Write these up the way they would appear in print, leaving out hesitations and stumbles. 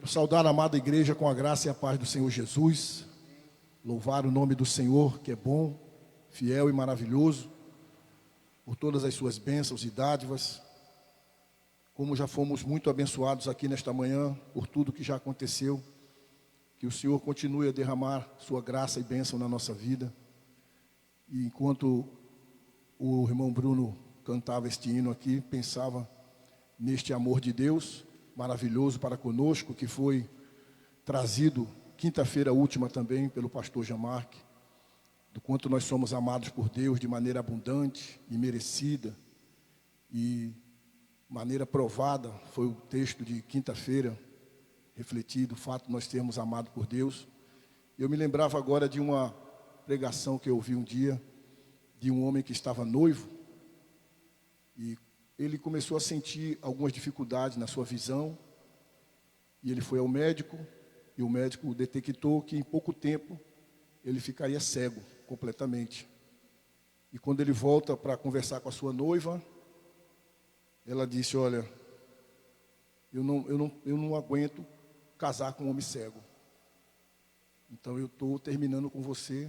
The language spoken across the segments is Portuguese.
Saudar a amada igreja com a graça e a paz do Senhor Jesus. Louvar o nome do Senhor, que é bom, fiel e maravilhoso, por todas as suas bênçãos e dádivas. Como já fomos muito abençoados aqui nesta manhã, por tudo que já aconteceu, que o Senhor continue a derramar sua graça e bênção na nossa vida. E enquanto o irmão Bruno cantava este hino aqui, pensava neste amor de Deus maravilhoso para conosco, que foi trazido quinta-feira última também pelo pastor Jamarque, do quanto nós somos amados por Deus de maneira abundante e merecida e maneira provada. Foi o texto de quinta-feira refletido, o fato de nós termos amado por Deus. Eu me lembrava agora de uma pregação que eu ouvi um dia de um homem que estava noivo e ele começou a sentir algumas dificuldades na sua visão e ele foi ao médico e o médico detectou que em pouco tempo ele ficaria cego completamente. E quando ele volta para conversar com a sua noiva, ela disse: olha, eu não aguento casar com um homem cego. Então eu estou terminando com você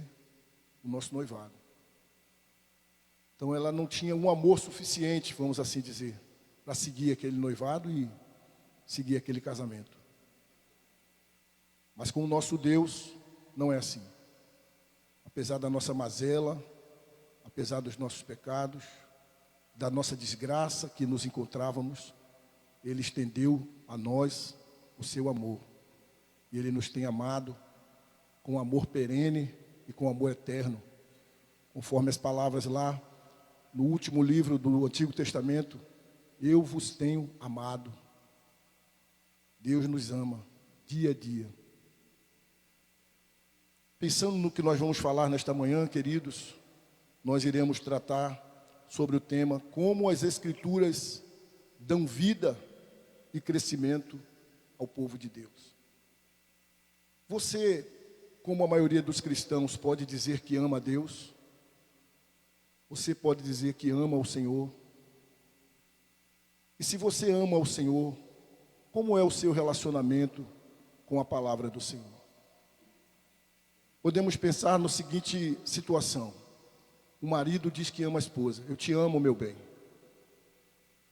o nosso noivado. Então ela não tinha um amor suficiente, vamos assim dizer, para seguir aquele noivado e seguir aquele casamento. Mas com o nosso Deus não é assim. Apesar da nossa mazela, apesar dos nossos pecados, da nossa desgraça que nos encontrávamos, Ele estendeu a nós o seu amor. E Ele nos tem amado com amor perene e com amor eterno. Conforme as palavras lá no último livro do Antigo Testamento: eu vos tenho amado. Deus nos ama dia a dia. Pensando no que nós vamos falar nesta manhã, queridos, nós iremos tratar sobre o tema como as Escrituras dão vida e crescimento ao povo de Deus. Você, como a maioria dos cristãos, pode dizer que ama a Deus? Você pode dizer que ama o Senhor? E se você ama o Senhor, como é o seu relacionamento com a palavra do Senhor? Podemos pensar na seguinte situação: o marido diz que ama a esposa. Eu te amo, meu bem.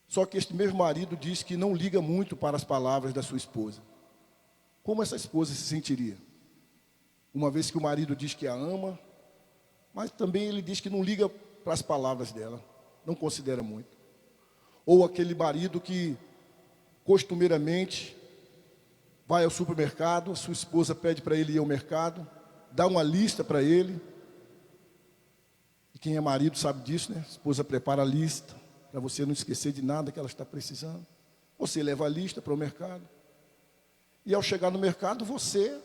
Só que este mesmo marido diz que não liga muito para as palavras da sua esposa. Como essa esposa se sentiria? Uma vez que o marido diz que a ama, mas também ele diz que não liga para as palavras dela, não considera muito. Ou aquele marido que costumeiramente vai ao supermercado, sua esposa pede para ele ir ao mercado, dá uma lista para ele, e quem é marido sabe disso, né? A esposa prepara a lista para você não esquecer de nada que ela está precisando. Você leva a lista para o mercado, e ao chegar no mercado você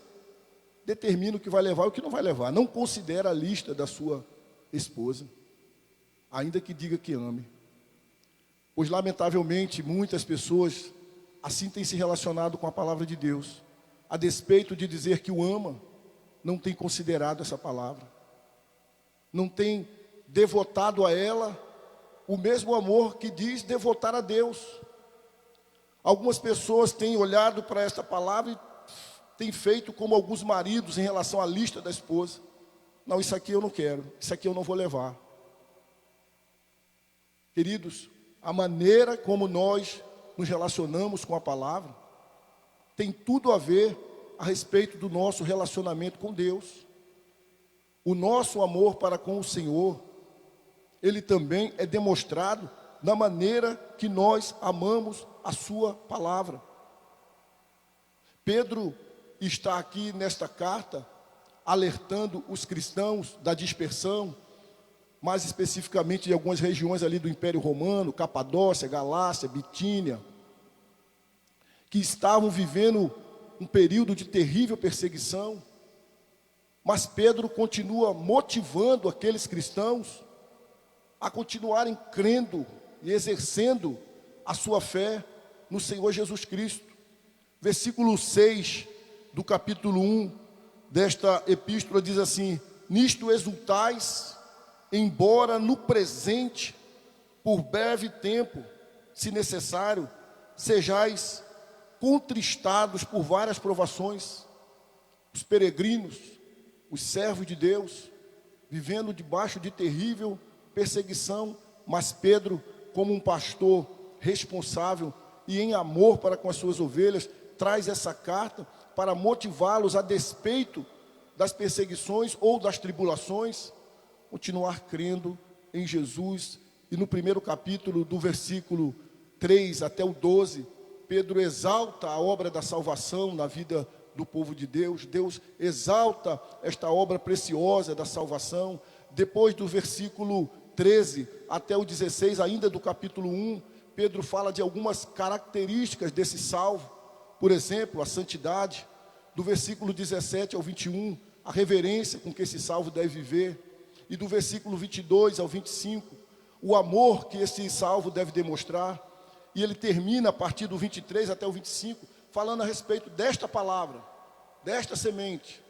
determina o que vai levar e o que não vai levar. Não considera a lista da sua esposa, ainda que diga que ame. Pois lamentavelmente muitas pessoas assim têm se relacionado com a palavra de Deus. A despeito de dizer que o ama, não tem considerado essa palavra, não tem devotado a ela o mesmo amor que diz devotar a Deus. Algumas pessoas têm olhado para esta palavra e têm feito como alguns maridos em relação à lista da esposa: não, isso aqui eu não quero, isso aqui eu não vou levar. Queridos, a maneira como nós nos relacionamos com a palavra tem tudo a ver a respeito do nosso relacionamento com Deus. O nosso amor para com o Senhor, ele também é demonstrado na maneira que nós amamos a sua palavra. Pedro está aqui nesta carta alertando os cristãos da dispersão, mais especificamente de algumas regiões ali do Império Romano, Capadócia, Galácia, Bitínia, que estavam vivendo um período de terrível perseguição. Mas Pedro continua motivando aqueles cristãos a continuarem crendo e exercendo a sua fé no Senhor Jesus Cristo. Versículo 6 do capítulo 1 desta epístola diz assim: nisto exultais, embora no presente, por breve tempo, se necessário, sejais contristados por várias provações, os peregrinos, os servos de Deus, vivendo debaixo de terrível perseguição, mas Pedro, como um pastor responsável e em amor para com as suas ovelhas, traz essa carta para motivá-los a despeito das perseguições ou das tribulações, continuar crendo em Jesus. E no primeiro capítulo, do versículo 3 até o 12, Pedro exalta a obra da salvação na vida do povo de Deus. Deus exalta esta obra preciosa da salvação. Depois do versículo 13 até o 16, ainda do capítulo 1, Pedro fala de algumas características desse salvo. Por exemplo, a santidade. Do versículo 17 ao 21, a reverência com que esse salvo deve viver. E do versículo 22 ao 25, o amor que esse salvo deve demonstrar. E ele termina a partir do 23 até o 25, falando a respeito desta palavra, desta semente,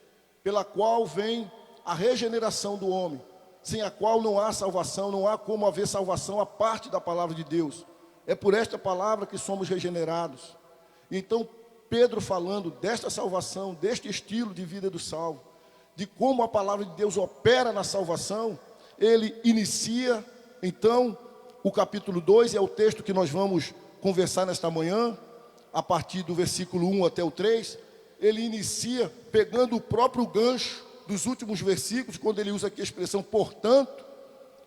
pela qual vem a regeneração do homem, sem a qual não há salvação, não há como haver salvação a parte da palavra de Deus. É por esta palavra que somos regenerados. Então, Pedro falando desta salvação, deste estilo de vida do salvo, de como a palavra de Deus opera na salvação, ele inicia, então, o capítulo 2, é o texto que nós vamos conversar nesta manhã, a partir do versículo 1 até o 3, ele inicia pegando o próprio gancho dos últimos versículos, quando ele usa aqui a expressão portanto.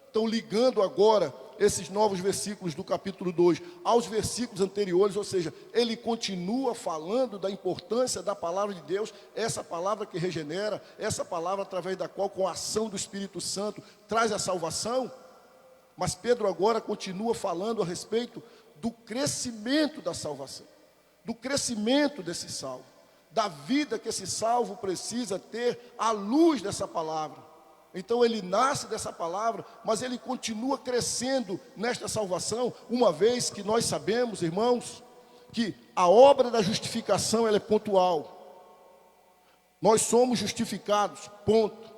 Então, ligando agora esses novos versículos do capítulo 2 aos versículos anteriores, ou seja, ele continua falando da importância da palavra de Deus, essa palavra que regenera, essa palavra através da qual, com a ação do Espírito Santo, traz a salvação. Mas Pedro agora continua falando a respeito do crescimento da salvação, do crescimento desse salvo, da vida que esse salvo precisa ter à luz dessa palavra. Então ele nasce dessa palavra, mas ele continua crescendo nesta salvação, uma vez que nós sabemos, irmãos, que a obra da justificação ela é pontual. Nós somos justificados, ponto.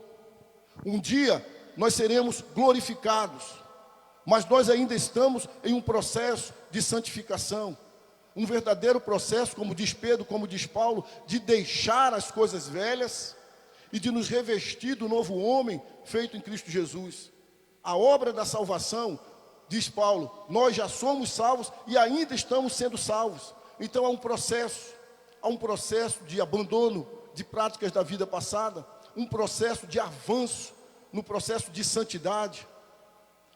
Um dia nós seremos glorificados, mas nós ainda estamos em um processo de santificação, um verdadeiro processo, como diz Pedro, como diz Paulo, de deixar as coisas velhas e de nos revestir do novo homem feito em Cristo Jesus. A obra da salvação, diz Paulo, nós já somos salvos e ainda estamos sendo salvos. Então há um processo de abandono de práticas da vida passada, um processo de avanço no processo de santidade.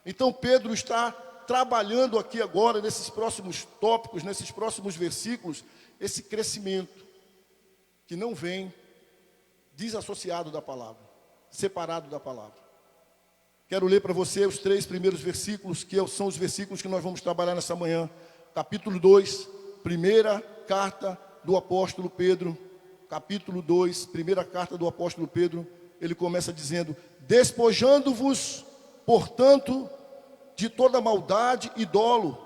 Então Pedro está trabalhando aqui agora, nesses próximos tópicos, nesses próximos versículos, esse crescimento que não vem desassociado da palavra, separado da palavra. Quero ler para você os 3 primeiros versículos, que são os versículos que nós vamos trabalhar nessa manhã. Capítulo 2, primeira carta do apóstolo Pedro. Capítulo 2, primeira carta do apóstolo Pedro. Ele começa dizendo: despojando-vos, portanto, de toda maldade e dolo,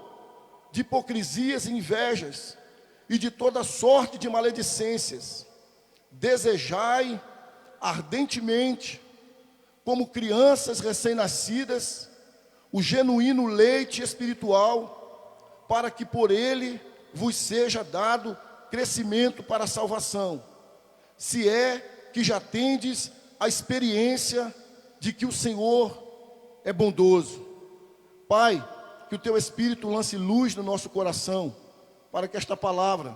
de hipocrisias e invejas, e de toda sorte de maledicências, desejai ardentemente, como crianças recém-nascidas, o genuíno leite espiritual, para que por ele vos seja dado crescimento para a salvação, se é que já tendes a experiência de que o Senhor é bondoso. Pai, que o Teu Espírito lance luz no nosso coração, para que esta palavra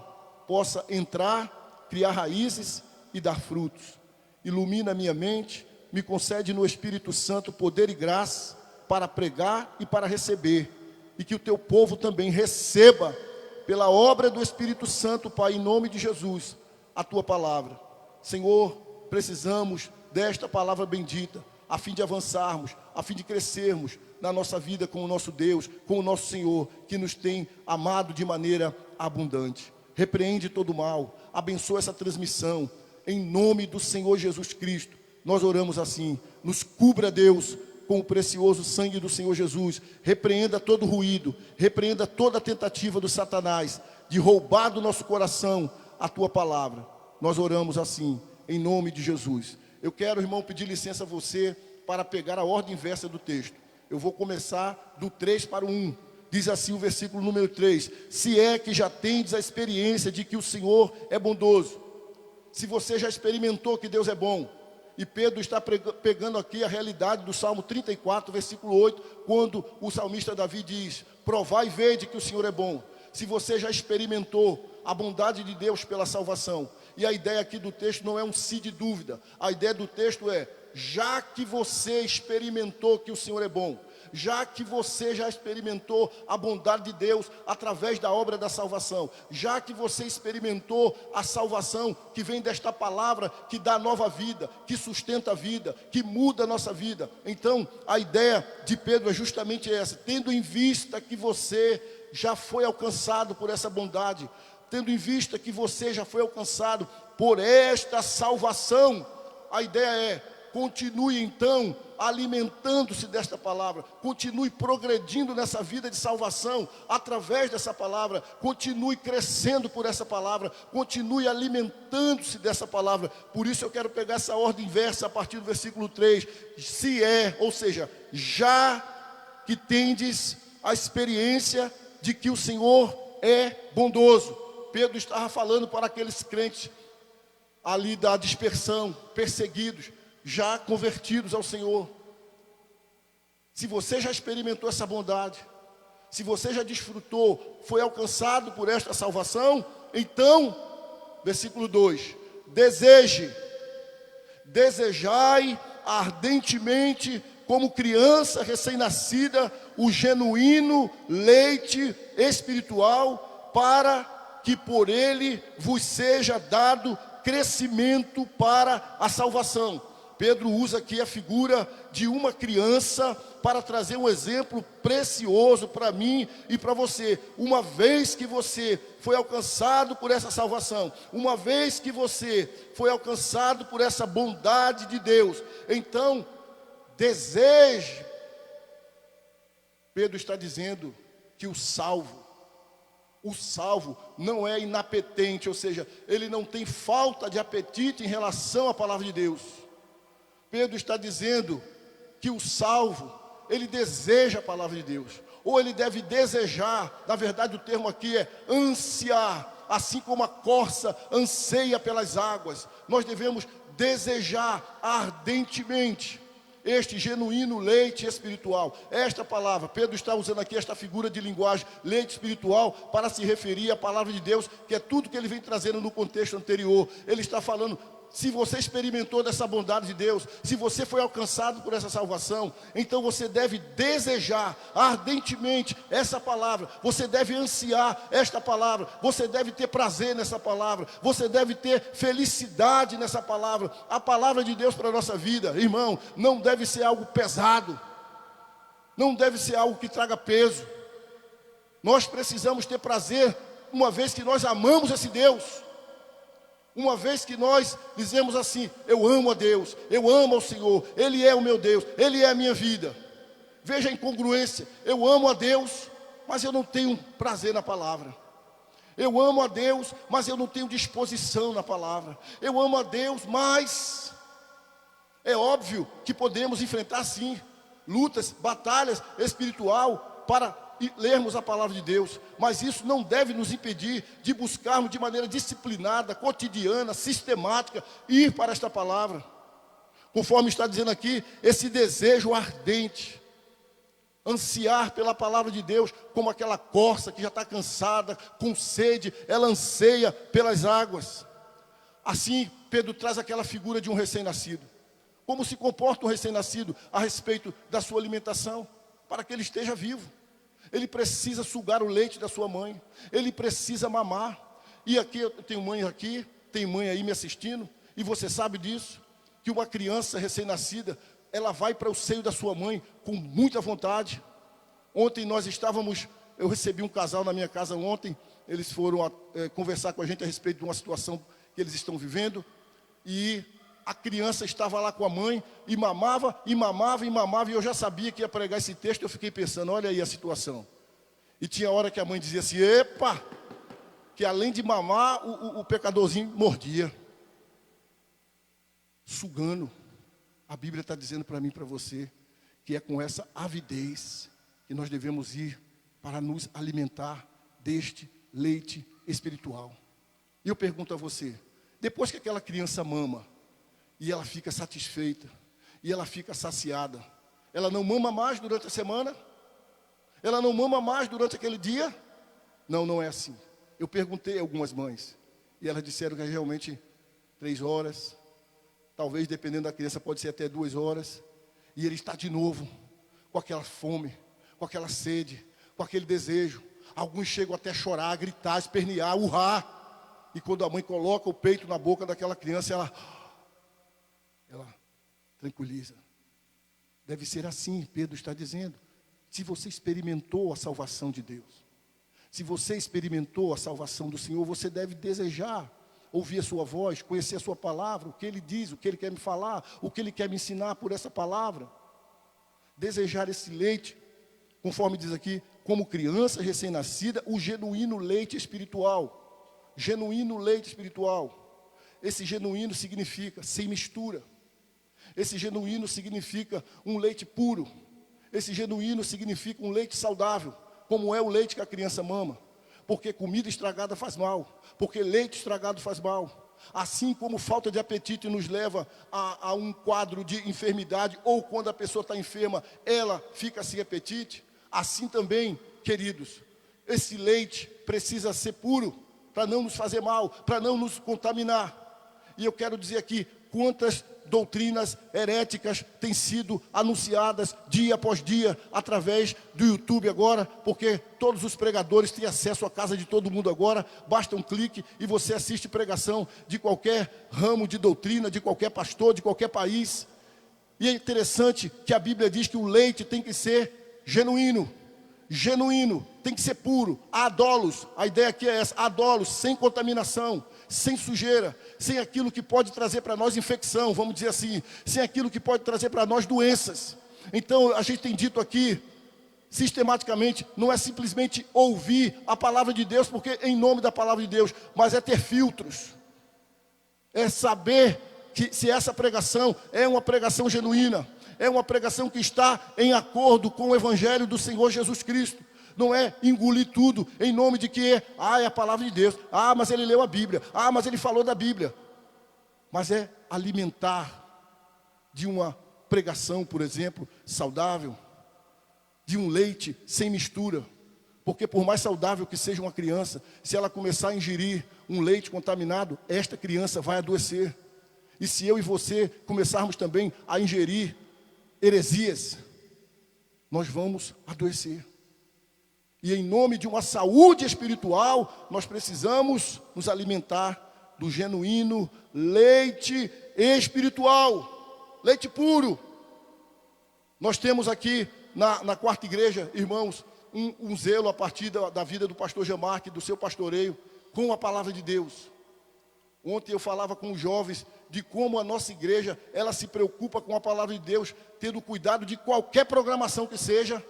possa entrar, criar raízes e dar frutos. Ilumina a minha mente, me concede no Espírito Santo poder e graça para pregar e para receber, e que o Teu povo também receba, pela obra do Espírito Santo, Pai, em nome de Jesus, a Tua palavra. Senhor, precisamos desta palavra bendita, a fim de avançarmos, a fim de crescermos na nossa vida com o nosso Deus, com o nosso Senhor, que nos tem amado de maneira abundante. Repreende todo o mal, abençoa essa transmissão, em nome do Senhor Jesus Cristo. Nós oramos assim: nos cubra, Deus, com o precioso sangue do Senhor Jesus. Repreenda todo ruído, repreenda toda tentativa do Satanás de roubar do nosso coração a Tua palavra. Nós oramos assim, em nome de Jesus. Eu quero, irmão, pedir licença a você para pegar a ordem inversa do texto. Eu vou começar do 3 para o 1. Diz assim o versículo número 3: se é que já tendes a experiência de que o Senhor é bondoso. Se você já experimentou que Deus é bom. E Pedro está pegando aqui a realidade do Salmo 34, versículo 8, quando o salmista Davi diz: provai e vede que o Senhor é bom. Se você já experimentou a bondade de Deus pela salvação. E a ideia aqui do texto não é um se de dúvida. A ideia do texto é: já que você experimentou que o Senhor é bom, já que você já experimentou a bondade de Deus através da obra da salvação, já que você experimentou a salvação que vem desta palavra, que dá nova vida, que sustenta a vida, que muda a nossa vida. Então, a ideia de Pedro é justamente essa: tendo em vista que você já foi alcançado por essa bondade, tendo em vista que você já foi alcançado por esta salvação, a ideia é: continue então alimentando-se desta palavra, continue progredindo nessa vida de salvação através dessa palavra, continue crescendo por essa palavra, continue alimentando-se dessa palavra. Por isso eu quero pegar essa ordem inversa a partir do versículo 3, se é, ou seja, já que tendes a experiência de que o Senhor é bondoso. Pedro estava falando para aqueles crentes ali da dispersão, perseguidos, já convertidos ao Senhor. Se você já experimentou essa bondade, se você já desfrutou, foi alcançado por esta salvação, então, versículo 2: desejai ardentemente, como criança recém-nascida, o genuíno leite espiritual, para que por ele vos seja dado crescimento para a salvação. Pedro usa aqui a figura de uma criança para trazer um exemplo precioso para mim e para você. Uma vez que você foi alcançado por essa salvação, uma vez que você foi alcançado por essa bondade de Deus, então deseje. Pedro está dizendo que o salvo não é inapetente, ou seja, ele não tem falta de apetite em relação à palavra de Deus. Pedro está dizendo que o salvo, ele deseja a palavra de Deus, ou ele deve desejar. Na verdade o termo aqui é ansiar, assim como a corça anseia pelas águas. Nós devemos desejar ardentemente este genuíno leite espiritual. Esta palavra, Pedro está usando aqui esta figura de linguagem, leite espiritual, para se referir à palavra de Deus, que é tudo que ele vem trazendo no contexto anterior. Ele está falando: se você experimentou dessa bondade de Deus, se você foi alcançado por essa salvação, então você deve desejar ardentemente essa palavra, você deve ansiar esta palavra, você deve ter prazer nessa palavra, você deve ter felicidade nessa palavra. A palavra de Deus para a nossa vida, irmão, não deve ser algo pesado, não deve ser algo que traga peso. Nós precisamos ter prazer, uma vez que nós amamos esse Deus. Uma vez que nós dizemos assim: eu amo a Deus, eu amo ao Senhor, Ele é o meu Deus, Ele é a minha vida. Veja a incongruência: eu amo a Deus, mas eu não tenho prazer na palavra. Eu amo a Deus, mas eu não tenho disposição na palavra. Eu amo a Deus, mas é óbvio que podemos enfrentar sim lutas, batalhas espiritual para lermos a palavra de Deus, mas isso não deve nos impedir de buscarmos de maneira disciplinada, cotidiana, sistemática, ir para esta palavra, conforme está dizendo aqui, esse desejo ardente, ansiar pela palavra de Deus, como aquela corça que já está cansada, com sede, ela anseia pelas águas. Assim, Pedro traz aquela figura de um recém-nascido. Como se comporta um recém-nascido a respeito da sua alimentação, para que ele esteja vivo? Ele precisa sugar o leite da sua mãe, ele precisa mamar. E aqui eu tenho mãe aqui, tem mãe aí me assistindo, e você sabe disso, que uma criança recém-nascida, ela vai para o seio da sua mãe com muita vontade. Ontem eu recebi um casal na minha casa ontem, eles foram conversar com a gente a respeito de uma situação que eles estão vivendo, e a criança estava lá com a mãe, e mamava, e mamava, e mamava, e eu já sabia que ia pregar esse texto. Eu fiquei pensando: olha aí a situação. E tinha hora que a mãe dizia assim: epa, que além de mamar, o pecadorzinho mordia, sugando. A Bíblia está dizendo para mim e para você, que é com essa avidez que nós devemos ir para nos alimentar deste leite espiritual. E eu pergunto a você, depois que aquela criança mama, e ela fica satisfeita, e ela fica saciada, ela não mama mais durante a semana? Ela não mama mais durante aquele dia? Não, não é assim. Eu perguntei a algumas mães, e elas disseram que realmente 3 horas, talvez dependendo da criança pode ser até 2 horas, e ele está de novo com aquela fome, com aquela sede, com aquele desejo. Alguns chegam até a chorar, a gritar, a espernear, a urrar. E quando a mãe coloca o peito na boca daquela criança, ela tranquiliza. Deve ser assim, Pedro está dizendo. Se você experimentou a salvação de Deus, se você experimentou a salvação do Senhor, você deve desejar ouvir a sua voz, conhecer a sua palavra, o que Ele diz, o que Ele quer me falar, o que Ele quer me ensinar por essa palavra. Desejar esse leite, conforme diz aqui, como criança recém-nascida, o genuíno leite espiritual. Genuíno leite espiritual. Esse genuíno significa sem mistura. Esse genuíno significa um leite puro. Esse genuíno significa um leite saudável, como é o leite que a criança mama. Porque comida estragada faz mal, porque leite estragado faz mal. Assim como falta de apetite nos leva a um quadro de enfermidade, ou quando a pessoa está enferma, ela fica sem apetite. Assim também, queridos, esse leite precisa ser puro, para não nos fazer mal, para não nos contaminar. E eu quero dizer aqui, quantas doutrinas heréticas têm sido anunciadas dia após dia, através do YouTube agora, porque todos os pregadores têm acesso à casa de todo mundo agora, basta um clique e você assiste pregação de qualquer ramo de doutrina, de qualquer pastor, de qualquer país. E é interessante que a Bíblia diz que o leite tem que ser genuíno, tem que ser puro, adolos, a ideia aqui é essa, adolos, sem contaminação, sem sujeira, sem aquilo que pode trazer para nós infecção, vamos dizer assim, sem aquilo que pode trazer para nós doenças. Então a gente tem dito aqui, sistematicamente, não é simplesmente ouvir a palavra de Deus, porque em nome da palavra de Deus, mas é ter filtros, é saber que se essa pregação é uma pregação genuína, é uma pregação que está em acordo com o Evangelho do Senhor Jesus Cristo. Não é engolir tudo em nome de que é a palavra de Deus. Mas ele leu a Bíblia. Mas ele falou da Bíblia. Mas é alimentar de uma pregação, por exemplo, saudável, de um leite sem mistura. Porque por mais saudável que seja uma criança, se ela começar a ingerir um leite contaminado, esta criança vai adoecer. E se eu e você começarmos também a ingerir heresias, nós vamos adoecer. E em nome de uma saúde espiritual, nós precisamos nos alimentar do genuíno leite espiritual, leite puro. Nós temos aqui na quarta igreja, irmãos, um zelo a partir da vida do pastor Jamarque, do seu pastoreio, com a palavra de Deus. Ontem eu falava com os jovens de como a nossa igreja, ela se preocupa com a palavra de Deus, tendo cuidado de qualquer programação que seja,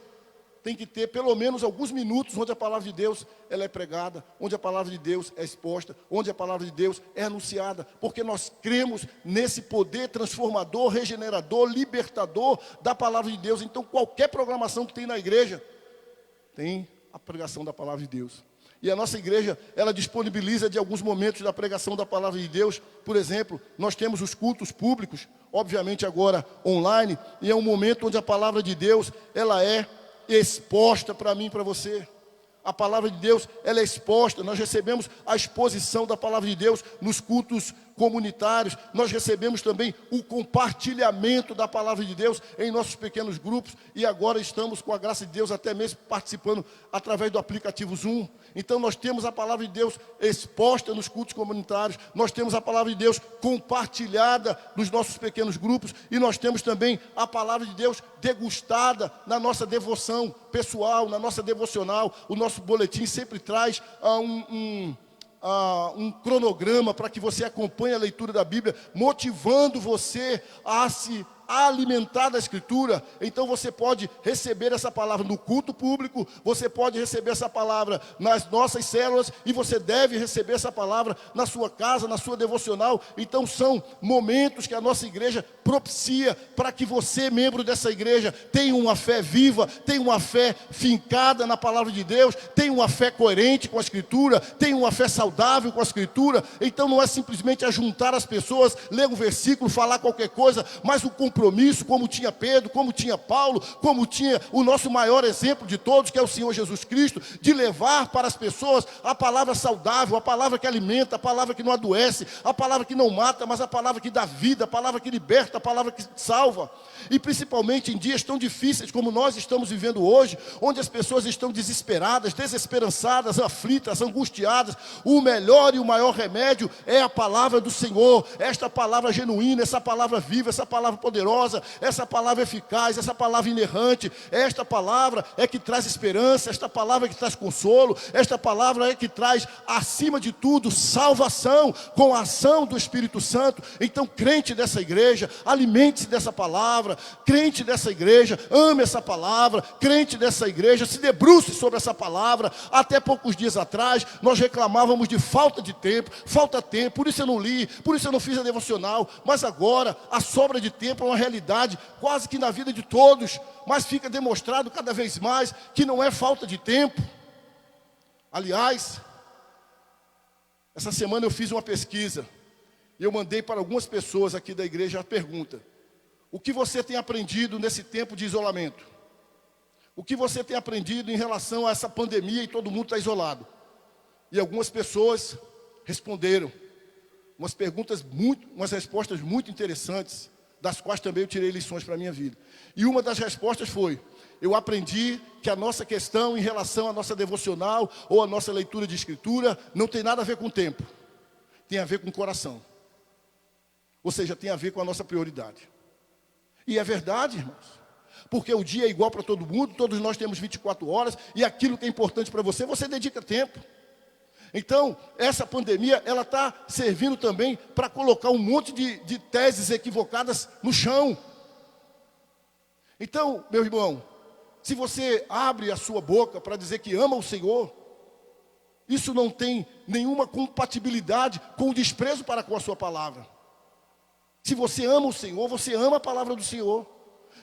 tem que ter pelo menos alguns minutos onde a palavra de Deus ela é pregada, onde a palavra de Deus é exposta, onde a palavra de Deus é anunciada, porque nós cremos nesse poder transformador, regenerador, libertador da palavra de Deus. Então qualquer programação que tem na igreja, tem a pregação da palavra de Deus. E a nossa igreja, ela disponibiliza de alguns momentos da pregação da palavra de Deus. Por exemplo, nós temos os cultos públicos, obviamente agora online, e é um momento onde a palavra de Deus, ela é exposta para mim e para você. A palavra de Deus, ela é exposta. Nós recebemos a exposição da palavra de Deus nos cultos comunitários. Nós recebemos também o compartilhamento da palavra de Deus em nossos pequenos grupos. E agora estamos, com a graça de Deus, até mesmo participando através do aplicativo Zoom. Então nós temos a palavra de Deus exposta nos cultos comunitários. Nós temos a palavra de Deus compartilhada nos nossos pequenos grupos. E nós temos também a palavra de Deus degustada na nossa devoção pessoal, na nossa devocional. O nosso boletim sempre traz um cronograma para que você acompanhe a leitura da Bíblia, motivando você a se alimentada a Escritura, então você pode receber essa palavra no culto público, você pode receber essa palavra nas nossas células, e você deve receber essa palavra na sua casa, na sua devocional. Então são momentos que a nossa igreja propicia para que você, membro dessa igreja, tenha uma fé viva, tenha uma fé fincada na palavra de Deus, tenha uma fé coerente com a Escritura, tenha uma fé saudável com a Escritura. Então não é simplesmente ajuntar as pessoas, ler um versículo, falar qualquer coisa, mas o compromisso, como tinha Pedro, como tinha Paulo, como tinha o nosso maior exemplo de todos, que é o Senhor Jesus Cristo, de levar para as pessoas a palavra saudável, a palavra que alimenta, a palavra que não adoece, a palavra que não mata, mas a palavra que dá vida, a palavra que liberta, a palavra que salva. E principalmente em dias tão difíceis como nós estamos vivendo hoje, onde as pessoas estão desesperadas, desesperançadas, aflitas, angustiadas, o melhor e o maior remédio é a palavra do Senhor, esta palavra genuína, essa palavra viva, essa palavra poderosa, essa palavra eficaz, essa palavra inerrante. Esta palavra é que traz esperança, esta palavra é que traz consolo, esta palavra é que traz, acima de tudo, salvação, com a ação do Espírito Santo. Então, crente dessa igreja, alimente-se dessa palavra, crente dessa igreja, ame essa palavra, crente dessa igreja, se debruce sobre essa palavra. Até poucos dias atrás, nós reclamávamos de falta de tempo, por isso eu não li, por isso eu não fiz a devocional, mas agora a sobra de tempo é uma realidade quase que na vida de todos, mas fica demonstrado cada vez mais que não é falta de tempo. Aliás, essa semana eu fiz uma pesquisa e eu mandei para algumas pessoas aqui da igreja a pergunta: o que você tem aprendido nesse tempo de isolamento? O que você tem aprendido em relação a essa pandemia e todo mundo está isolado? E algumas pessoas responderam umas respostas muito interessantes, das quais também eu tirei lições para a minha vida. E uma das respostas foi: eu aprendi que a nossa questão em relação à nossa devocional ou à nossa leitura de Escritura não tem nada a ver com o tempo, tem a ver com o coração. Ou seja, tem a ver com a nossa prioridade. E é verdade, irmãos, porque o dia é igual para todo mundo, todos nós temos 24 horas, e aquilo que é importante para você, você dedica tempo. Então, essa pandemia, ela está servindo também para colocar um monte de teses equivocadas no chão. Então, meu irmão, se você abre a sua boca para dizer que ama o Senhor, isso não tem nenhuma compatibilidade com o desprezo para com a sua palavra. Se você ama o Senhor, você ama a palavra do Senhor.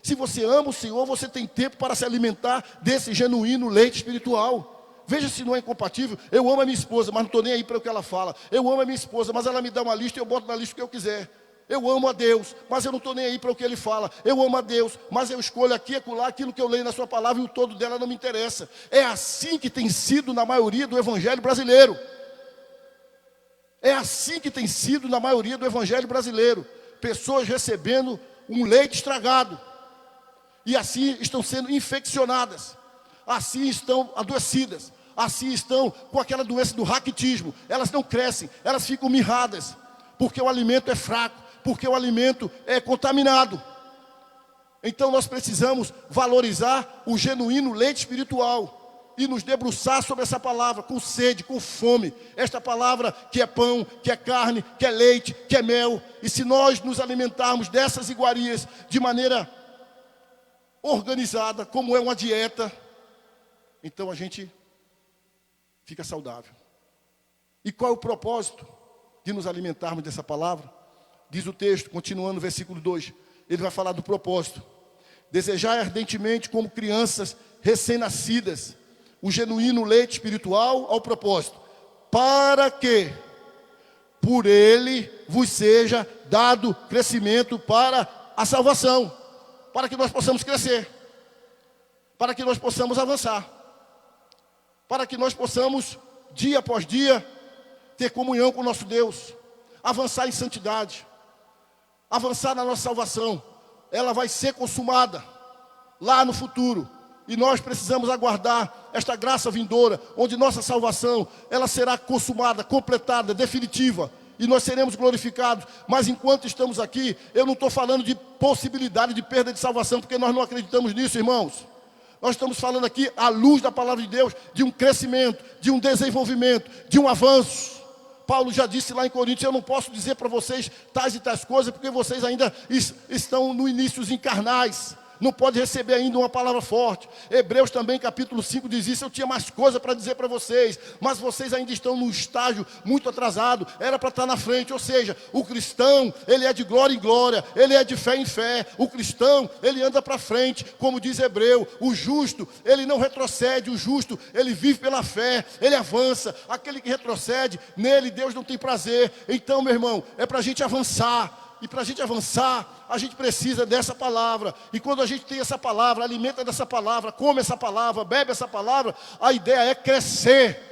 Se você ama o Senhor, você tem tempo para se alimentar desse genuíno leite espiritual. Veja se não é incompatível. Eu amo a minha esposa, mas não estou nem aí para o que ela fala. Eu amo a minha esposa, mas ela me dá uma lista e eu boto na lista o que eu quiser. Eu amo a Deus, mas eu não estou nem aí para o que Ele fala. Eu amo a Deus, mas eu escolho aqui e acolá aquilo que eu leio na sua palavra e o todo dela não me interessa. É assim que tem sido na maioria do evangelho brasileiro. É assim que tem sido na maioria do evangelho brasileiro. Pessoas recebendo um leite estragado. E assim estão sendo infeccionadas. Assim estão adoecidas. Assim estão com aquela doença do raquitismo. Elas não crescem, elas ficam mirradas. Porque o alimento é fraco, porque o alimento é contaminado. Então nós precisamos valorizar o genuíno leite espiritual e nos debruçar sobre essa palavra com sede, com fome. Esta palavra que é pão, que é carne, que é leite, que é mel. E se nós nos alimentarmos dessas iguarias de maneira organizada, como é uma dieta, então a gente fica saudável. E qual é o propósito de nos alimentarmos dessa palavra? Diz o texto, continuando no versículo 2, ele vai falar do propósito. Desejar ardentemente como crianças recém-nascidas o genuíno leite espiritual ao propósito, para que por ele vos seja dado crescimento para a salvação, para que nós possamos crescer, para que nós possamos avançar, para que nós possamos, dia após dia, ter comunhão com o nosso Deus, avançar em santidade, avançar na nossa salvação. Ela vai ser consumada lá no futuro, e nós precisamos aguardar esta graça vindoura, onde nossa salvação, ela será consumada, completada, definitiva, e nós seremos glorificados. Mas enquanto estamos aqui, eu não estou falando de possibilidade de perda de salvação, porque nós não acreditamos nisso, irmãos. Nós estamos falando aqui, à luz da palavra de Deus, de um crescimento, de um desenvolvimento, de um avanço. Paulo já disse lá em Coríntios: eu não posso dizer para vocês tais e tais coisas, porque vocês ainda estão no início carnais. Não pode receber ainda uma palavra forte. Hebreus também, capítulo 5, diz isso: eu tinha mais coisa para dizer para vocês, mas vocês ainda estão num estágio muito atrasado, era para estar na frente. Ou seja, o cristão, ele é de glória em glória, ele é de fé em fé. O cristão, ele anda para frente, como diz Hebreu. O justo, ele não retrocede, o justo, ele vive pela fé, ele avança. Aquele que retrocede, nele Deus não tem prazer. Então, meu irmão, é para a gente avançar. E para a gente avançar, a gente precisa dessa palavra. E quando a gente tem essa palavra, alimenta dessa palavra, come essa palavra, bebe essa palavra, a ideia é crescer.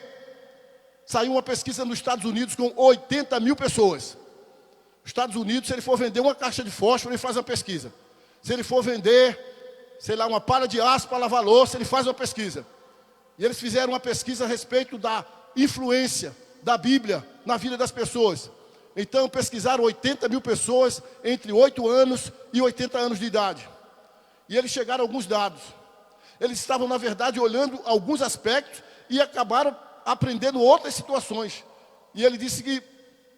Saiu uma pesquisa nos Estados Unidos com 80 mil pessoas. Os Estados Unidos, se ele for vender uma caixa de fósforo, ele faz uma pesquisa. Se ele for vender, sei lá, uma palha de aço para lavar louça, ele faz uma pesquisa. E eles fizeram uma pesquisa a respeito da influência da Bíblia na vida das pessoas. Então pesquisaram 80 mil pessoas entre 8 anos e 80 anos de idade. E eles chegaram a alguns dados. Eles estavam, na verdade, olhando alguns aspectos e acabaram aprendendo outras situações. E ele disse que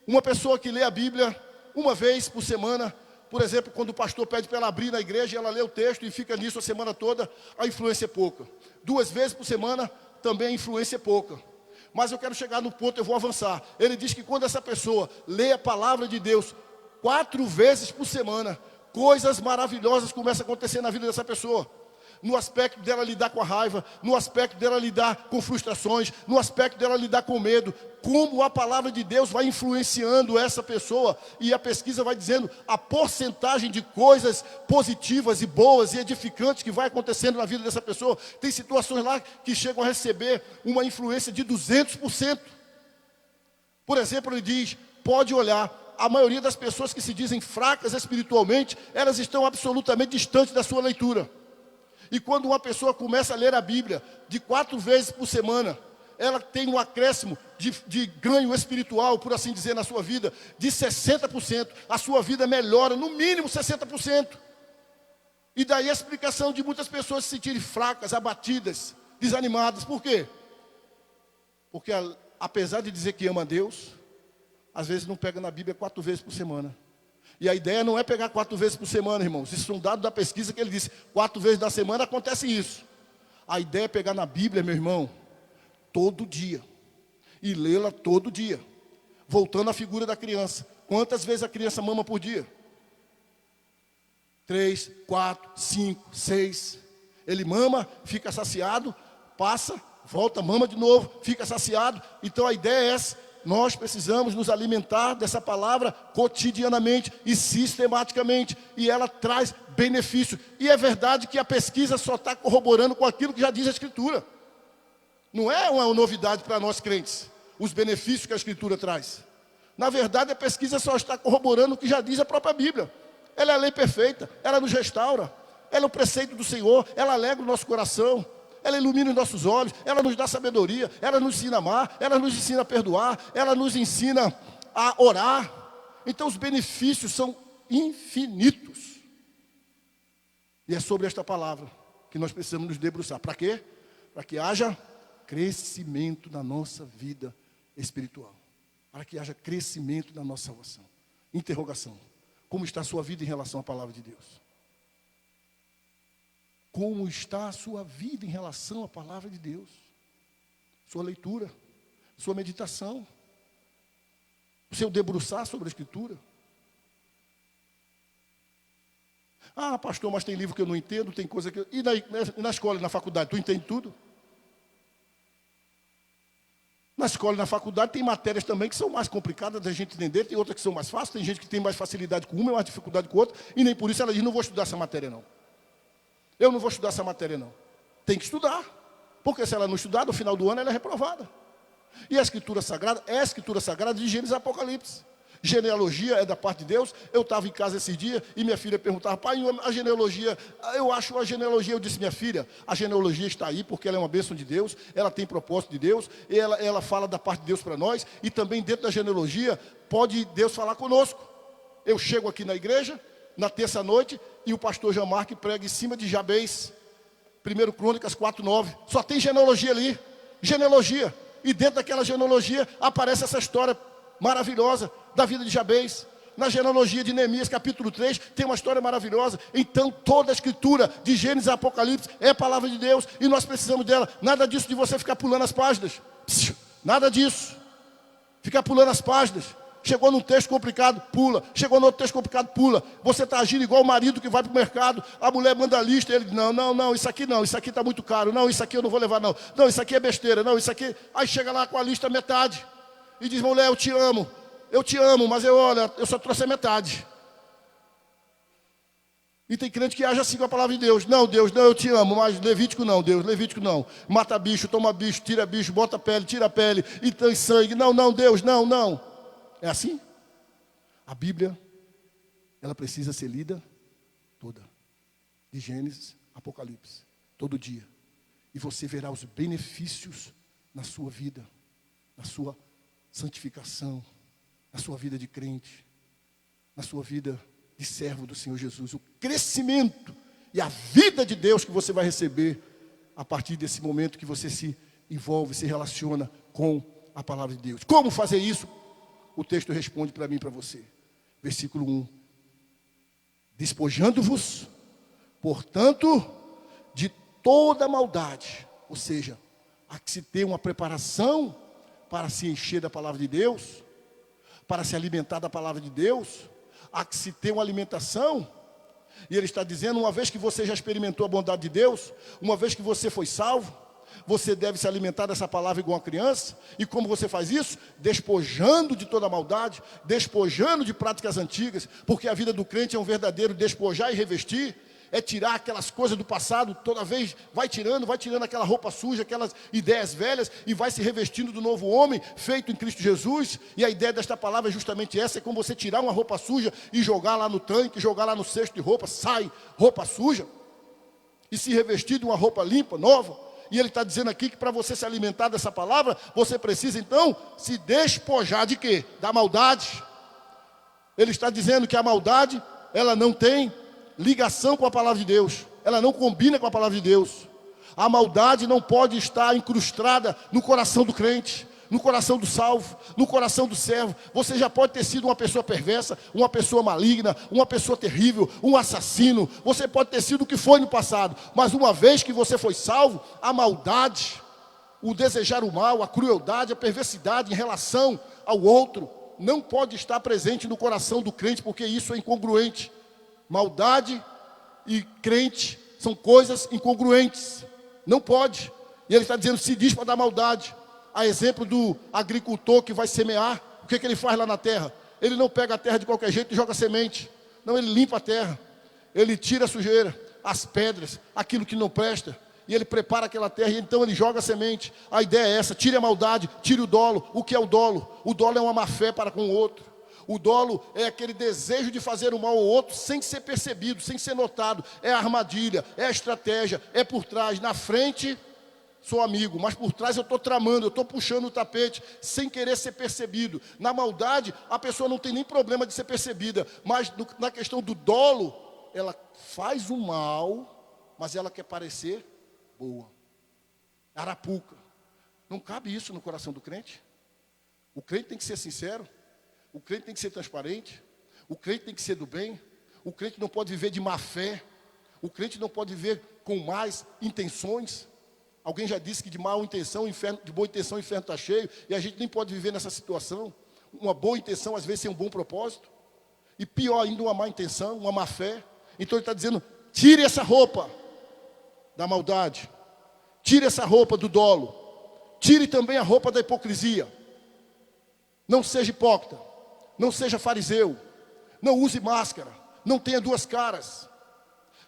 uma pessoa que lê a Bíblia uma vez por semana, por exemplo, quando o pastor pede para ela abrir na igreja, ela lê o texto e fica nisso a semana toda, a influência é pouca. 2 vezes por semana, também a influência é pouca. Mas eu quero chegar no ponto, eu vou avançar. Ele diz que quando essa pessoa lê a palavra de Deus 4 vezes por semana, coisas maravilhosas começam a acontecer na vida dessa pessoa. No aspecto dela lidar com a raiva, no aspecto dela lidar com frustrações, no aspecto dela lidar com medo. Como a palavra de Deus vai influenciando essa pessoa. E a pesquisa vai dizendo a porcentagem de coisas positivas e boas e edificantes que vai acontecendo na vida dessa pessoa. Tem situações lá que chegam a receber uma influência de 200%. Por exemplo, ele diz, pode olhar, a maioria das pessoas que se dizem fracas espiritualmente, elas estão absolutamente distantes da sua leitura. E quando uma pessoa começa a ler a Bíblia de 4 vezes por semana, ela tem um acréscimo de ganho espiritual, por assim dizer, na sua vida, de 60%. A sua vida melhora, no mínimo 60%. E daí a explicação de muitas pessoas se sentirem fracas, abatidas, desanimadas. Por quê? Porque apesar de dizer que ama a Deus, às vezes não pega na Bíblia 4 vezes por semana. E a ideia não é pegar 4 vezes por semana, irmãos. Isso é um dado da pesquisa que ele disse. 4 vezes na semana acontece isso. A ideia é pegar na Bíblia, meu irmão, todo dia. E lê-la todo dia. Voltando à figura da criança. Quantas vezes a criança mama por dia? 3, 4, 5, 6. Ele mama, fica saciado, passa, volta, mama de novo, fica saciado. Então a ideia é essa. Nós precisamos nos alimentar dessa palavra cotidianamente e sistematicamente. E ela traz benefício. E é verdade que a pesquisa só está corroborando com aquilo que já diz a Escritura. Não é uma novidade para nós crentes, os benefícios que a Escritura traz. Na verdade, a pesquisa só está corroborando o que já diz a própria Bíblia. Ela é a lei perfeita, ela nos restaura. Ela é o preceito do Senhor, ela alegra o nosso coração. Ela ilumina os nossos olhos, ela nos dá sabedoria, ela nos ensina a amar, ela nos ensina a perdoar, ela nos ensina a orar. Então os benefícios são infinitos. E é sobre esta palavra que nós precisamos nos debruçar. Para quê? Para que haja crescimento na nossa vida espiritual. Para que haja crescimento na nossa salvação. Interrogação. Como está a sua vida em relação à palavra de Deus? Como está a sua vida em relação à palavra de Deus? Sua leitura, sua meditação, o seu debruçar sobre a Escritura. Ah, pastor, mas tem livro que eu não entendo, tem coisa que... E na escola e na faculdade, tu entende tudo? Na escola e na faculdade tem matérias também que são mais complicadas da gente entender, tem outras que são mais fáceis, tem gente que tem mais facilidade com uma e mais dificuldade com outra, e nem por isso ela diz, não vou estudar essa matéria não. Eu não vou estudar essa matéria não. Tem que estudar, porque se ela não estudar, no final do ano ela é reprovada. E a Escritura Sagrada é a Escritura Sagrada de Gênesis e Apocalipse. Genealogia é da parte de Deus. Eu estava em casa esse dia e minha filha perguntava, pai, a genealogia, eu acho a genealogia, eu disse, minha filha, a genealogia está aí porque ela é uma bênção de Deus, ela tem propósito de Deus, e ela fala da parte de Deus para nós, e também dentro da genealogia pode Deus falar conosco. Eu chego aqui na igreja, na terça-noite, e o pastor Jean-Marc prega em cima de Jabez, 1 Crônicas 4:9, só tem genealogia ali, genealogia, e dentro daquela genealogia aparece essa história maravilhosa da vida de Jabez. Na genealogia de Neemias, capítulo 3, tem uma história maravilhosa. Então, toda a escritura, de Gênesis a Apocalipse, é a palavra de Deus, e nós precisamos dela. Nada disso de você ficar pulando as páginas. Nada disso. Ficar pulando as páginas. Chegou num texto complicado, pula. Chegou no outro texto complicado, pula. Você está agindo igual o marido que vai para o mercado, a mulher manda a lista, ele diz, não, isso aqui está muito caro, não, isso aqui eu não vou levar não, isso aqui é besteira, não, isso aqui... Aí chega lá com a lista metade, e diz, mulher, eu te amo, mas eu só trouxe a metade. E tem crente que age assim com a palavra de Deus. Não, Deus, não, eu te amo, mas Levítico não, Deus, Levítico não. Mata bicho, toma bicho, tira bicho, bota pele, tira pele, e tem sangue. Não, Deus, não. É assim? A Bíblia, ela precisa ser lida toda. De Gênesis, Apocalipse, todo dia. E você verá os benefícios na sua vida, na sua santificação, na sua vida de crente, na sua vida de servo do Senhor Jesus, o crescimento e a vida de Deus que você vai receber a partir desse momento que você se envolve, se relaciona com a palavra de Deus. Como fazer isso? O texto responde para mim e para você. Versículo 1. Despojando-vos, portanto, de toda maldade. Ou seja, há que se ter uma preparação para se encher da palavra de Deus, para se alimentar da palavra de Deus. Há que se ter uma alimentação. E ele está dizendo, uma vez que você já experimentou a bondade de Deus, uma vez que você foi salvo, você deve se alimentar dessa palavra igual uma criança. E como você faz isso? Despojando de toda a maldade, despojando de práticas antigas, porque a vida do crente é um verdadeiro despojar e revestir. É tirar aquelas coisas do passado, toda vez vai tirando aquela roupa suja, aquelas ideias velhas, e vai se revestindo do novo homem, feito em Cristo Jesus. E a ideia desta palavra é justamente essa, é como você tirar uma roupa suja e jogar lá no tanque, jogar lá no cesto de roupa, sai roupa suja, e se revestir de uma roupa limpa, nova. E ele está dizendo aqui que para você se alimentar dessa palavra, você precisa então se despojar de quê? Da maldade. Ele está dizendo que a maldade, ela não tem ligação com a palavra de Deus, ela não combina com a palavra de Deus. A maldade não pode estar incrustada no coração do crente, no coração do salvo, no coração do servo. Você já pode ter sido uma pessoa perversa, uma pessoa maligna, uma pessoa terrível, um assassino. Você pode ter sido o que foi no passado, mas uma vez que você foi salvo, a maldade, o desejar o mal, a crueldade, a perversidade em relação ao outro, não pode estar presente no coração do crente, porque isso é incongruente. Maldade e crente são coisas incongruentes. Não pode. E ele está dizendo, se dispa da maldade. A exemplo do agricultor que vai semear, o que ele faz lá na terra? Ele não pega a terra de qualquer jeito e joga semente. Não, ele limpa a terra. Ele tira a sujeira, as pedras, aquilo que não presta. E ele prepara aquela terra e então ele joga a semente. A ideia é essa, tire a maldade, tire o dolo. O que é o dolo? O dolo é uma má fé para com o outro. O dolo é aquele desejo de fazer o mal ao outro sem ser percebido, sem ser notado. É a armadilha, é a estratégia, é por trás. Na frente, sou amigo, mas por trás eu estou tramando, eu estou puxando o tapete, sem querer ser percebido. Na maldade, a pessoa não tem nem problema de ser percebida, mas na questão do dolo, ela faz o mal, mas ela quer parecer boa. Arapuca. Não cabe isso no coração do crente. O crente tem que ser sincero. O crente tem que ser transparente, o crente tem que ser do bem, o crente não pode viver de má fé, o crente não pode viver com más intenções. Alguém já disse que de má intenção, inferno, de boa intenção o inferno está cheio, e a gente nem pode viver nessa situação. Uma boa intenção às vezes sem um bom propósito, e pior ainda uma má intenção, uma má fé. Então ele está dizendo, tire essa roupa da maldade, tire essa roupa do dolo, tire também a roupa da hipocrisia. Não seja hipócrita. Não seja fariseu, não use máscara, não tenha duas caras.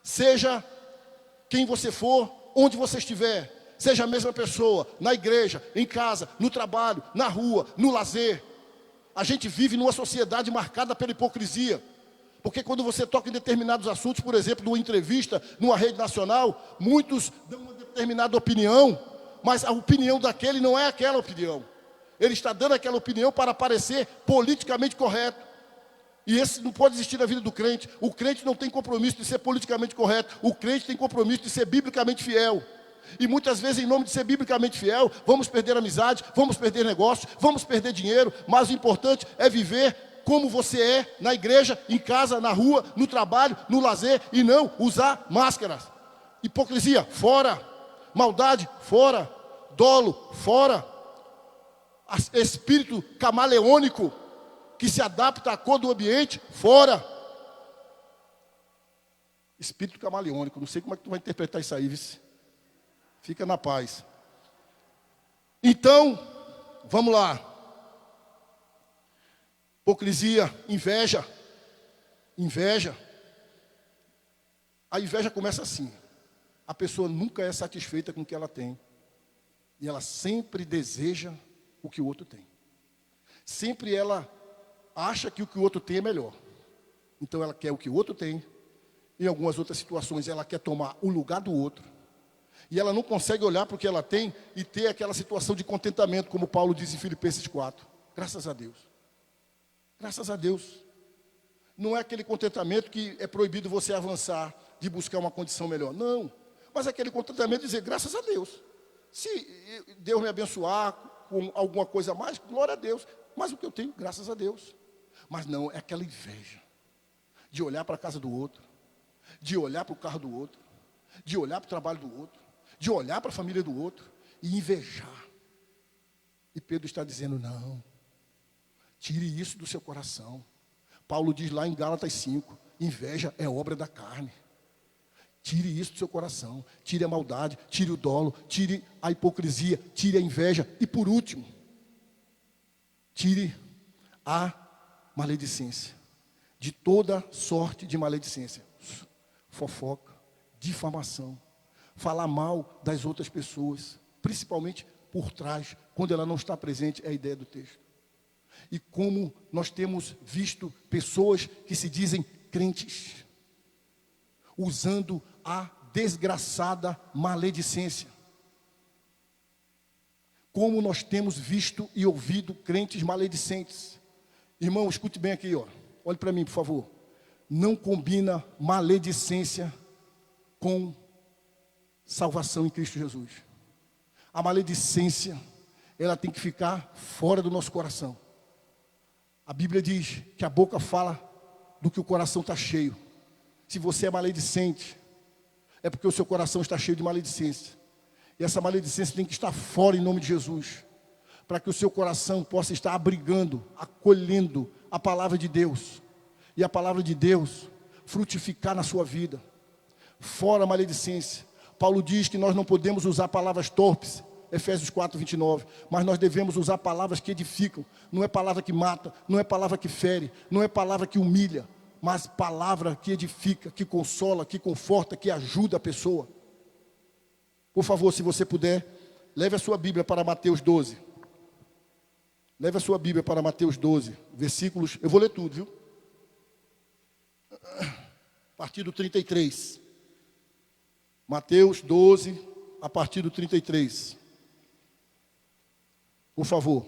Seja quem você for, onde você estiver. Seja a mesma pessoa, na igreja, em casa, no trabalho, na rua, no lazer. A gente vive numa sociedade marcada pela hipocrisia. Porque quando você toca em determinados assuntos, por exemplo, numa entrevista, numa rede nacional, muitos dão uma determinada opinião, mas a opinião daquele não é aquela opinião. Ele está dando aquela opinião para parecer politicamente correto. E esse não pode existir na vida do crente. O crente não tem compromisso de ser politicamente correto. O crente tem compromisso de ser biblicamente fiel. E muitas vezes, em nome de ser biblicamente fiel, vamos perder amizade, vamos perder negócio, vamos perder dinheiro, mas o importante é viver como você é na igreja, em casa, na rua, no trabalho, no lazer, e não usar máscaras. Hipocrisia, fora. Maldade, fora. Dolo, fora. Espírito camaleônico, que se adapta à cor do ambiente, fora. Espírito camaleônico, não sei como é que tu vai interpretar isso aí, vice. Fica na paz. Então, vamos lá. Hipocrisia, inveja. Inveja. A inveja começa assim. A pessoa nunca é satisfeita com o que ela tem. E ela sempre deseja o que o outro tem. Sempre ela acha que o que o outro tem é melhor. Então ela quer o que o outro tem. Em algumas outras situações ela quer tomar o lugar do outro. E ela não consegue olhar para o que ela tem e ter aquela situação de contentamento, como Paulo diz em Filipenses 4. Graças a Deus. Graças a Deus. Não é aquele contentamento que é proibido você avançar, de buscar uma condição melhor. Não. Mas é aquele contentamento de dizer, graças a Deus. Se Deus me abençoar com alguma coisa a mais, glória a Deus. Mas o que eu tenho, graças a Deus. Mas não, é aquela inveja. De olhar para a casa do outro. De olhar para o carro do outro. De olhar para o trabalho do outro. De olhar para a família do outro e invejar. E Pedro está dizendo, não, tire isso do seu coração. Paulo diz lá em Gálatas 5, inveja é obra da carne. Tire isso do seu coração, tire a maldade, tire o dolo, tire a hipocrisia, tire a inveja. E por último, tire a maledicência. De toda sorte de maledicência. Fofoca, difamação. Falar mal das outras pessoas, principalmente por trás, quando ela não está presente, é a ideia do texto. E como nós temos visto pessoas que se dizem crentes, usando a desgraçada maledicência. Como nós temos visto e ouvido crentes maledicentes. Irmão, escute bem aqui, ó. Olhe para mim, por favor. Não combina maledicência com salvação em Cristo Jesus. A maledicência, ela tem que ficar fora do nosso coração. A Bíblia diz que a boca fala do que o coração está cheio. Se você é maledicente, é porque o seu coração está cheio de maledicência. E essa maledicência tem que estar fora em nome de Jesus. Para que o seu coração possa estar abrigando, acolhendo a palavra de Deus. E a palavra de Deus frutificar na sua vida. Fora a maledicência. Paulo diz que nós não podemos usar palavras torpes, Efésios 4, 29, mas nós devemos usar palavras que edificam. Não é palavra que mata, não é palavra que fere, não é palavra que humilha, mas palavra que edifica, que consola, que conforta, que ajuda a pessoa. Por favor, se você puder, leve a sua Bíblia para Mateus 12. Leve a sua Bíblia para Mateus 12, versículos, eu vou ler tudo, viu? A partir do 33. Mateus 12, a partir do 33. Por favor.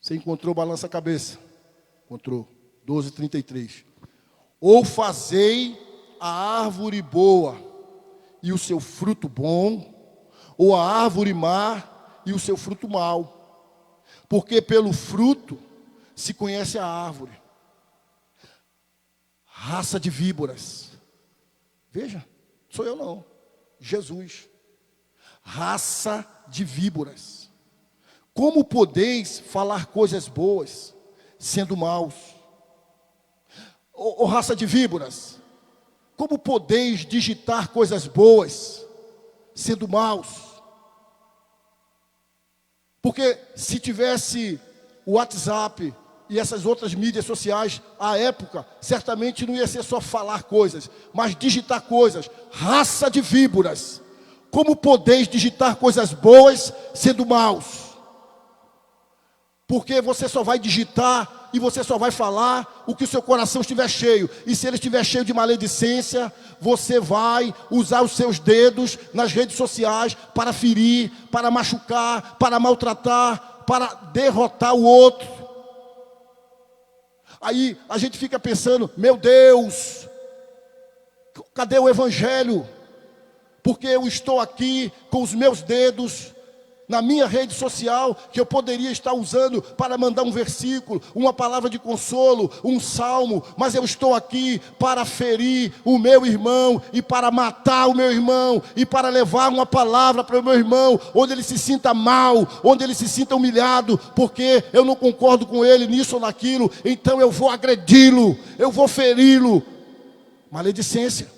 Você encontrou, balança a cabeça. Encontrou. 12, 33. Ou fazei a árvore boa e o seu fruto bom, ou a árvore má e o seu fruto mau. Porque pelo fruto se conhece a árvore. Raça de víboras. Veja, sou eu não. Jesus. Raça de víboras. Como podeis falar coisas boas, sendo maus? Ô raça de víboras, como podeis digitar coisas boas, sendo maus? Porque se tivesse o WhatsApp e essas outras mídias sociais, à época, certamente não ia ser só falar coisas, mas digitar coisas. Raça de víboras, como podeis digitar coisas boas, sendo maus? Porque você só vai digitar e você só vai falar o que o seu coração estiver cheio. E se ele estiver cheio de maledicência, você vai usar os seus dedos nas redes sociais para ferir, para machucar, para maltratar, para derrotar o outro. Aí a gente fica pensando, meu Deus, cadê o evangelho? Porque eu estou aqui com os meus dedos na minha rede social, que eu poderia estar usando para mandar um versículo, uma palavra de consolo, um salmo, mas eu estou aqui para ferir o meu irmão, e para matar o meu irmão, e para levar uma palavra para o meu irmão, onde ele se sinta mal, onde ele se sinta humilhado, porque eu não concordo com ele nisso ou naquilo, então eu vou agredi-lo, eu vou feri-lo. Maledicência.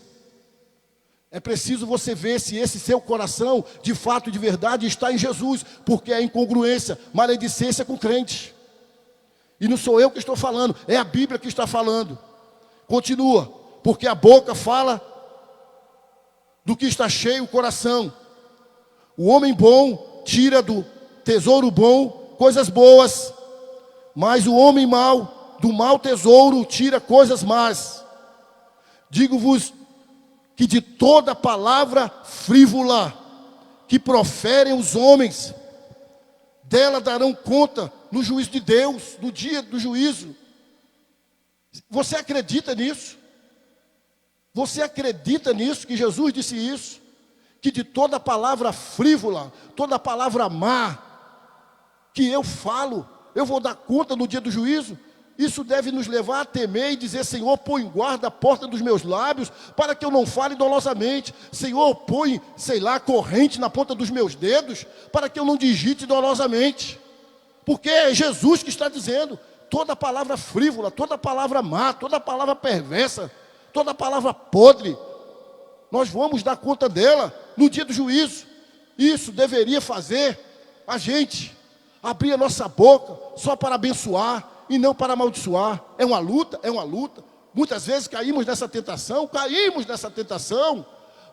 É preciso você ver se esse seu coração, de fato e de verdade, está em Jesus, porque é incongruência, maledicência com crente. E não sou eu que estou falando, é a Bíblia que está falando. Continua, porque a boca fala do que está cheio o coração. O homem bom tira do tesouro bom coisas boas, mas o homem mau, do mau tesouro, tira coisas más. Digo-vos que de toda palavra frívola que proferem os homens, dela darão conta no juízo de Deus, no dia do juízo. Você acredita nisso? Você acredita nisso, que Jesus disse isso? Que de toda palavra frívola, toda palavra má, que eu falo, eu vou dar conta no dia do juízo? Isso deve nos levar a temer e dizer, Senhor, põe guarda a porta dos meus lábios, para que eu não fale dolosamente. Senhor, põe, sei lá, corrente na ponta dos meus dedos, para que eu não digite dolosamente. Porque é Jesus que está dizendo, toda palavra frívola, toda palavra má, toda palavra perversa, toda palavra podre, nós vamos dar conta dela no dia do juízo. Isso deveria fazer a gente abrir a nossa boca só para abençoar, e não para amaldiçoar. É uma luta, é uma luta. Muitas vezes caímos nessa tentação,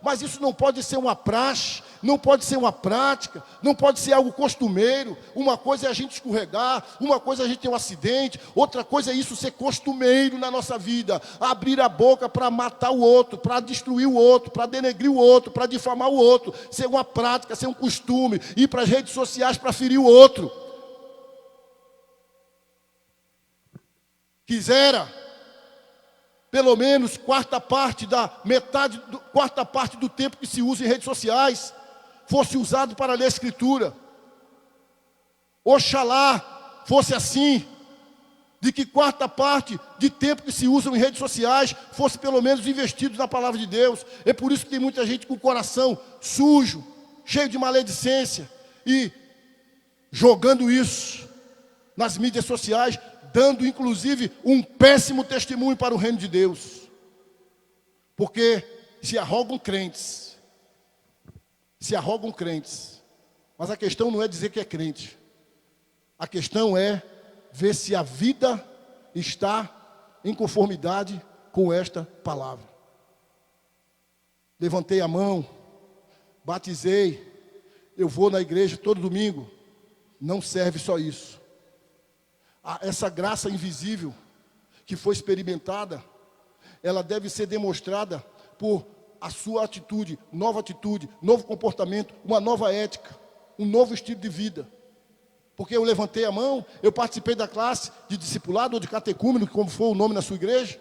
mas isso não pode ser uma praxe, não pode ser uma prática, não pode ser algo costumeiro. Uma coisa é a gente escorregar, uma coisa é a gente ter um acidente, outra coisa é isso ser costumeiro na nossa vida. Abrir a boca para matar o outro, para destruir o outro, para denegrir o outro, para difamar o outro. Ser uma prática, ser um costume, ir para as redes sociais para ferir o outro. Quisera, pelo menos quarta parte do tempo que se usa em redes sociais, fosse usado para ler a Escritura. Oxalá fosse assim, de que quarta parte de tempo que se usa em redes sociais, fosse pelo menos investido na palavra de Deus. É por isso que tem muita gente com o coração sujo, cheio de maledicência, e jogando isso nas mídias sociais, dando inclusive um péssimo testemunho para o reino de Deus. Porque se arrogam crentes. Mas a questão não é dizer que é crente. A questão é ver se a vida está em conformidade com esta palavra. Levantei a mão, batizei, eu vou na igreja todo domingo. Não serve só isso. Essa graça invisível que foi experimentada, ela deve ser demonstrada por a sua atitude, novo comportamento, uma nova ética, um novo estilo de vida. Porque eu levantei a mão, eu participei da classe de discipulado ou de catecúmeno, como for o nome na sua igreja,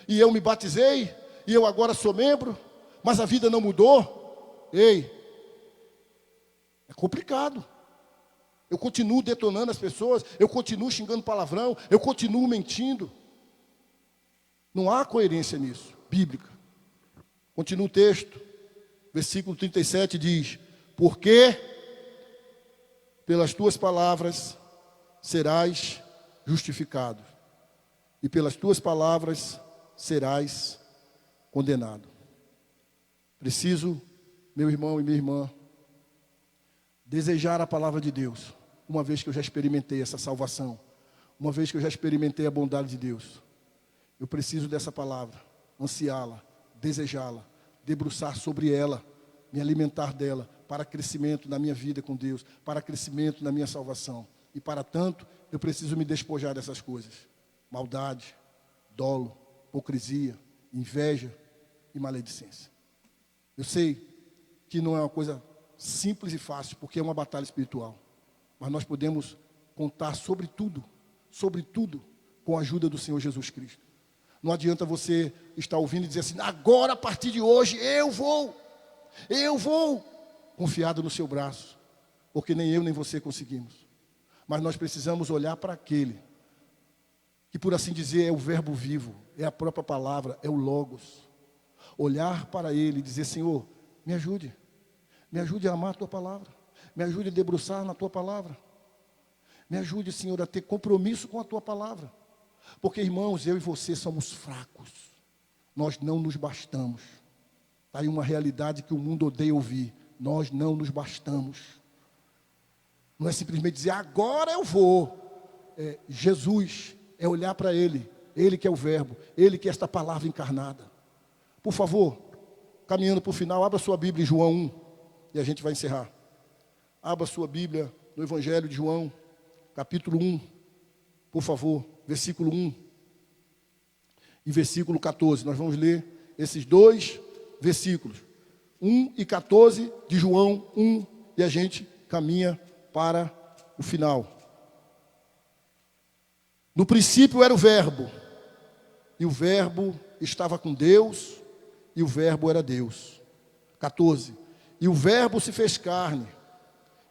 e eu me batizei, e eu agora sou membro, mas a vida não mudou. Ei, é complicado. Eu continuo detonando as pessoas, eu continuo xingando palavrão, eu continuo mentindo. Não há coerência nisso, bíblica. Continua o texto, versículo 37 diz: porque pelas tuas palavras serás justificado, e pelas tuas palavras serás condenado. Preciso, meu irmão e minha irmã, desejar a palavra de Deus, uma vez que eu já experimentei essa salvação, uma vez que eu já experimentei a bondade de Deus. Eu preciso dessa palavra, ansiá-la, desejá-la, debruçar sobre ela, me alimentar dela, para crescimento na minha vida com Deus, para crescimento na minha salvação. E para tanto, eu preciso me despojar dessas coisas: maldade, dolo, hipocrisia, inveja e maledicência. Eu sei que não é uma coisa simples e fácil, porque é uma batalha espiritual. Mas nós podemos contar sobre tudo com a ajuda do Senhor Jesus Cristo. Não adianta você estar ouvindo e dizer assim, agora a partir de hoje eu vou, confiado no seu braço, porque nem eu nem você conseguimos. Mas nós precisamos olhar para aquele que, por assim dizer, é o verbo vivo, é a própria palavra, é o Logos. Olhar para ele e dizer, Senhor, me ajude a amar a tua palavra, me ajude a debruçar na tua palavra, me ajude, Senhor, a ter compromisso com a tua palavra, porque, irmãos, eu e você somos fracos, nós não nos bastamos. Está aí uma realidade que o mundo odeia ouvir, nós não nos bastamos. Não é simplesmente dizer, agora eu vou. Jesus, é olhar para Ele, Ele que é o verbo, Ele que é esta palavra encarnada. Por favor, caminhando para o final, abra sua Bíblia em João 1, e a gente vai encerrar. Abra sua Bíblia no Evangelho de João, capítulo 1, por favor, versículo 1 e versículo 14. Nós vamos ler esses dois versículos, 1 e 14 de João 1, e a gente caminha para o final. No princípio era o verbo, e o verbo estava com Deus, e o verbo era Deus. 14. E o verbo se fez carne,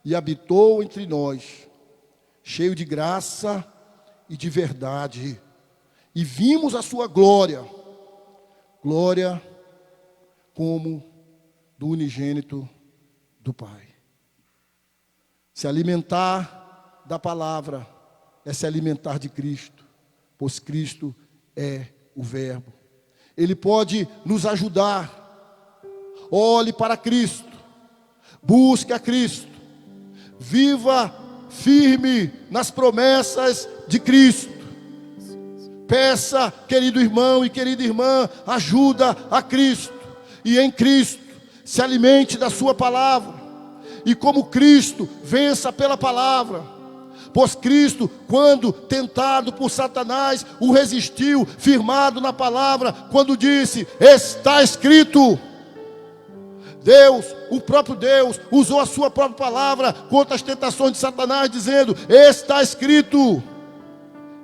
e habitou entre nós, cheio de graça e de verdade. E vimos a sua glória, glória como do unigênito do Pai. Se alimentar da palavra é se alimentar de Cristo, pois Cristo é o verbo. Ele pode nos ajudar. Olhe para Cristo, busque a Cristo, viva firme nas promessas de Cristo. Peça, querido irmão e querida irmã, ajuda a Cristo, e em Cristo se alimente da sua palavra, e como Cristo, vença pela palavra. Pois Cristo, quando tentado por Satanás, o resistiu, firmado na palavra, quando disse, está escrito. Deus, o próprio Deus, usou a sua própria palavra contra as tentações de Satanás, dizendo, está escrito.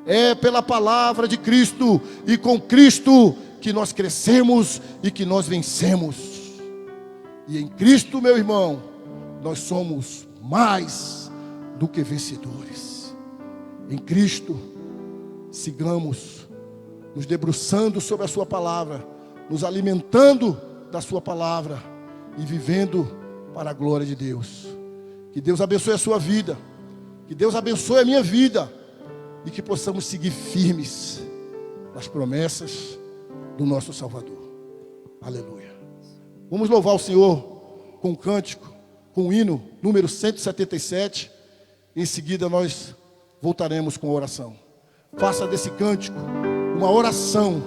É pela palavra de Cristo, e com Cristo, que nós crescemos e que nós vencemos. E em Cristo, meu irmão, nós somos mais do que vencedores. Em Cristo, sigamos nos debruçando sobre a sua palavra, nos alimentando da sua palavra e vivendo para a glória de Deus. Que Deus abençoe a sua vida, que Deus abençoe a minha vida, e que possamos seguir firmes nas promessas do nosso Salvador. Aleluia. Vamos louvar o Senhor com um cântico, com o hino número 177. Em seguida nós voltaremos com a oração. Faça desse cântico uma oração